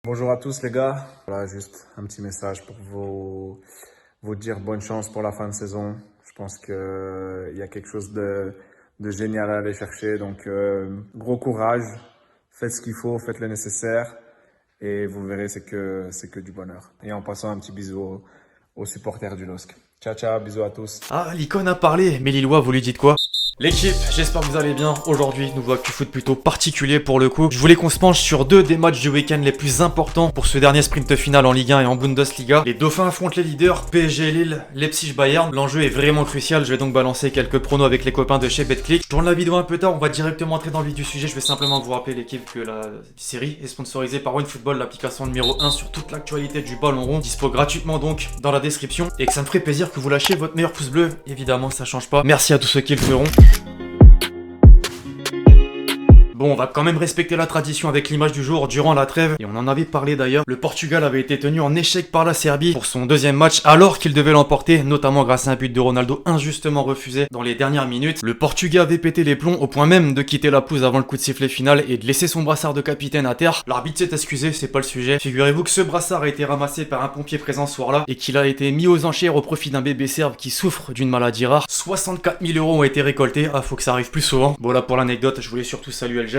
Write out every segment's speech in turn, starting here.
Bonjour à tous les gars. Voilà, juste un petit message pour vous dire bonne chance pour la fin de saison. Je pense qu'il y a quelque chose de génial à aller chercher. Donc, gros courage, faites ce qu'il faut, faites le nécessaire et vous verrez, c'est que du bonheur. Et en passant un petit bisou aux supporters du LOSC. Ciao, ciao, bisous à tous. Ah, l'icône a parlé, mais Lillois, vous lui dites quoi? L'équipe, j'espère que vous allez bien. Aujourd'hui, nouveau actu foot plutôt particulier pour le coup. Je voulais qu'on se penche sur deux des matchs du week-end les plus importants pour ce dernier sprint final en Ligue 1 et en Bundesliga. Les Dauphins affrontent les leaders, PSG Lille, Leipzig Bayern. L'enjeu est vraiment crucial, je vais donc balancer quelques pronos avec les copains de chez BetClick. Je tourne la vidéo un peu tard, on va directement entrer dans le vif du sujet. Je vais simplement vous rappeler l'équipe que la série est sponsorisée par OneFootball, l'application numéro 1 sur toute l'actualité du ballon rond. Dispo gratuitement donc dans la description. Et que ça me ferait plaisir que vous lâchiez votre meilleur pouce bleu. Évidemment, ça change pas. Merci à tous ceux qui le feront. Bon, on va quand même respecter la tradition avec l'image du jour durant la trêve, et on en avait parlé d'ailleurs. Le Portugal avait été tenu en échec par la Serbie pour son deuxième match, alors qu'il devait l'emporter, notamment grâce à un but de Ronaldo injustement refusé dans les dernières minutes. Le Portugais avait pété les plombs au point même de quitter la pelouse avant le coup de sifflet final et de laisser son brassard de capitaine à terre. L'arbitre s'est excusé, c'est pas le sujet. Figurez-vous que ce brassard a été ramassé par un pompier présent ce soir-là et qu'il a été mis aux enchères au profit d'un bébé serbe qui souffre d'une maladie rare. 64 000 € ont été récoltés, faut que ça arrive plus souvent. Voilà pour l'anecdote, je voulais surtout saluer le geste.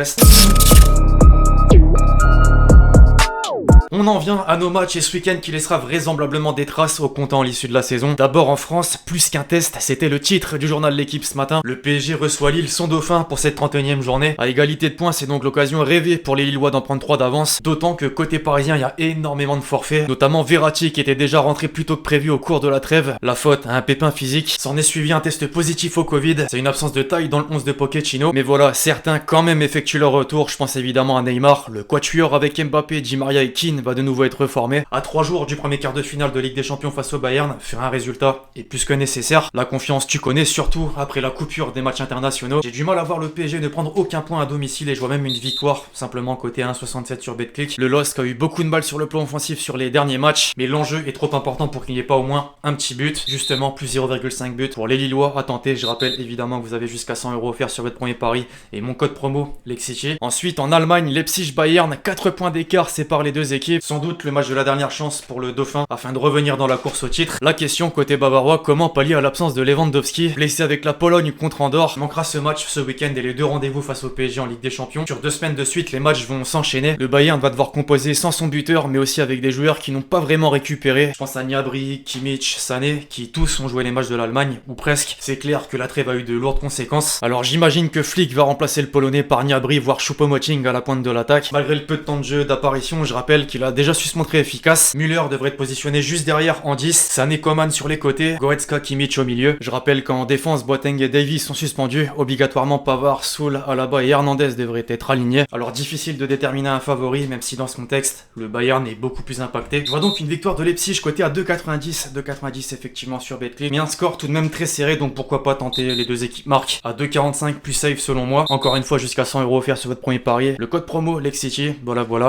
On en vient à nos matchs et ce week-end qui laissera vraisemblablement des traces au comptant à l'issue de la saison. D'abord en France, plus qu'un test, c'était le titre du journal L'équipe ce matin. Le PSG reçoit Lille, son dauphin pour cette 31e journée. À égalité de points, c'est donc l'occasion rêvée pour les Lillois d'en prendre 3 d'avance. D'autant que côté parisien, il y a énormément de forfaits, notamment Verratti qui était déjà rentré plus tôt que prévu au cours de la trêve. La faute à un pépin physique. S'en est suivi un test positif au Covid. C'est une absence de taille dans le 11 de Pochettino. Mais voilà, certains quand même effectuent leur retour. Je pense évidemment à Neymar. Le quatuor avec Mbappé, Di Maria et Keane va de nouveau être formé. À 3 jours du premier quart de finale de Ligue des Champions face au Bayern, faire un résultat est plus que nécessaire. La confiance, tu connais, surtout après la coupure des matchs internationaux. J'ai du mal à voir le PSG ne prendre aucun point à domicile et je vois même une victoire, simplement côté 1,67 sur BetClick. Le LOSC a eu beaucoup de balles sur le plan offensif sur les derniers matchs, mais l'enjeu est trop important pour qu'il n'y ait pas au moins un petit but. Justement, plus 0,5 but pour les Lillois à tenter. Je rappelle évidemment que vous avez jusqu'à 100 € offerts sur votre premier pari et mon code promo, Lexity. Ensuite, en Allemagne, Leipzig Bayern, 4 points d'écart séparent les deux équipes. Sans doute le match de la dernière chance pour le Dauphin afin de revenir dans la course au titre. La question côté bavarois, comment pallier à l'absence de Lewandowski, blessé avec la Pologne contre Andorre. Manquera ce match ce week-end et les deux rendez-vous face au PSG en Ligue des Champions. Sur 2 semaines de suite, les matchs vont s'enchaîner. Le Bayern va devoir composer sans son buteur, mais aussi avec des joueurs qui n'ont pas vraiment récupéré. Je pense à Gnabry, Kimmich, Sané, qui tous ont joué les matchs de l'Allemagne, ou presque. C'est clair que la trêve a eu de lourdes conséquences. Alors j'imagine que Flick va remplacer le Polonais par Gnabry, voire Choupo-Moting à la pointe de l'attaque. Malgré le peu de temps de jeu d'apparition, je rappelle qu'il a déjà su se montrer efficace. Müller devrait être positionné juste derrière en 10, Sané, Coman sur les côtés, Goretzka, Kimmich au milieu. Je rappelle qu'en défense, Boateng et Davies sont suspendus, obligatoirement Pavard, Soul, Alaba et Hernandez devraient être alignés. Alors difficile de déterminer un favori, même si dans ce contexte, le Bayern est beaucoup plus impacté. Je vois donc une victoire de Leipzig côté à 2,90, 2,90 effectivement sur BetClick, mais un score tout de même très serré, donc pourquoi pas tenter les deux équipes marques à 2,45 plus safe selon moi. Encore une fois, jusqu'à 100 € offerts sur votre premier pari. Le code promo Lexity, voilà.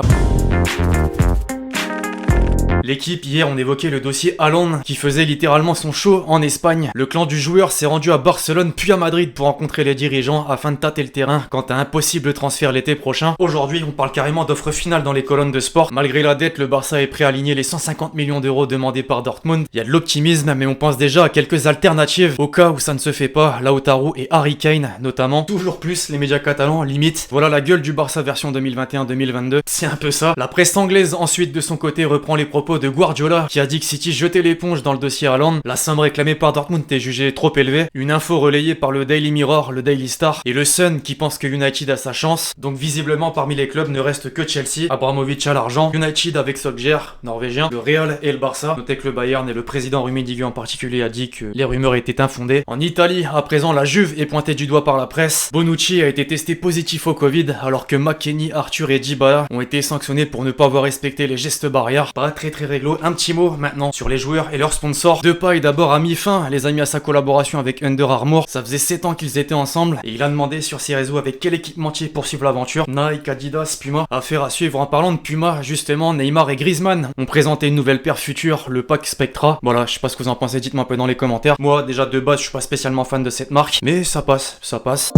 L'équipe, hier, on évoquait le dossier Haaland qui faisait littéralement son show en Espagne. Le clan du joueur s'est rendu à Barcelone puis à Madrid pour rencontrer les dirigeants afin de tâter le terrain quant à un possible transfert l'été prochain. Aujourd'hui, on parle carrément d'offre finale dans les colonnes de sport. Malgré la dette, le Barça est prêt à aligner les 150 millions d'euros demandés par Dortmund. Il y a de l'optimisme, mais on pense déjà à quelques alternatives au cas où ça ne se fait pas. Lautaro et Harry Kane notamment. Toujours plus, les médias catalans limite. Voilà la gueule du Barça version 2021-2022. C'est un peu ça. La presse anglaise ensuite de son côté reprend les propos de Guardiola qui a dit que City jetait l'éponge dans le dossier Haaland. La somme réclamée par Dortmund est jugée trop élevée. Une info relayée par le Daily Mirror, le Daily Star et le Sun qui pense que United a sa chance. Donc visiblement parmi les clubs ne reste que Chelsea. Abramovich a l'argent. United avec Solskjaer, norvégien, le Real et le Barça. Notez que le Bayern et le président Rummenigge en particulier a dit que les rumeurs étaient infondées. En Italie, à présent la Juve est pointée du doigt par la presse. Bonucci a été testé positif au Covid alors que McKennie, Arthur et Dybala ont été sanctionnés pour ne pas avoir respecté les gestes barrières. Pas très réglo. Un petit mot maintenant sur les joueurs et leurs sponsors. Depay d'abord a mis fin, les a mis à sa collaboration avec Under Armour. Ça faisait 7 ans qu'ils étaient ensemble et il a demandé sur ses réseaux avec quel équipementier poursuivre l'aventure. Nike, Adidas, Puma. Affaire à suivre. En parlant de Puma, justement, Neymar et Griezmann ont présenté une nouvelle paire future, le pack Spectra. Voilà, je sais pas ce que vous en pensez, dites-moi un peu dans les commentaires. Moi, déjà de base, je suis pas spécialement fan de cette marque, mais ça passe.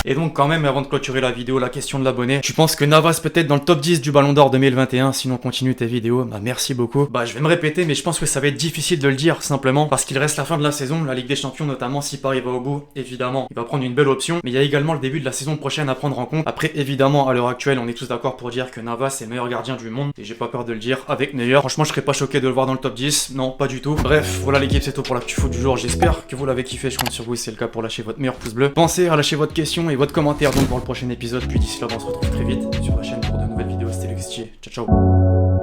Et donc quand même, avant de clôturer la vidéo, la question de l'abonné. Tu penses que Navas peut être dans le top 10 du Ballon d'Or 2021? Sinon continue tes vidéos. Bah merci beaucoup. Bah je vais me répéter, mais je pense que ça va être difficile de le dire simplement parce qu'il reste la fin de la saison, la Ligue des Champions notamment. Si Paris va au bout, évidemment, il va prendre une belle option. Mais il y a également le début de la saison prochaine à prendre en compte. Après, évidemment, à l'heure actuelle, on est tous d'accord pour dire que Navas est le meilleur gardien du monde. Et j'ai pas peur de le dire avec Neuer. Franchement, je serais pas choqué de le voir dans le top 10. Non, pas du tout. Bref, voilà l'équipe, c'est tout pour l'actu foot du jour. J'espère que vous l'avez kiffé. Je compte sur vous, si c'est le cas, pour lâcher votre meilleur pouce bleu. Pensez à lâcher votre question et votre commentaire donc pour le prochain épisode. Puis d'ici là, on se retrouve très vite sur la chaîne pour de nouvelles vidéos. C'était Luxtier. Ciao, ciao.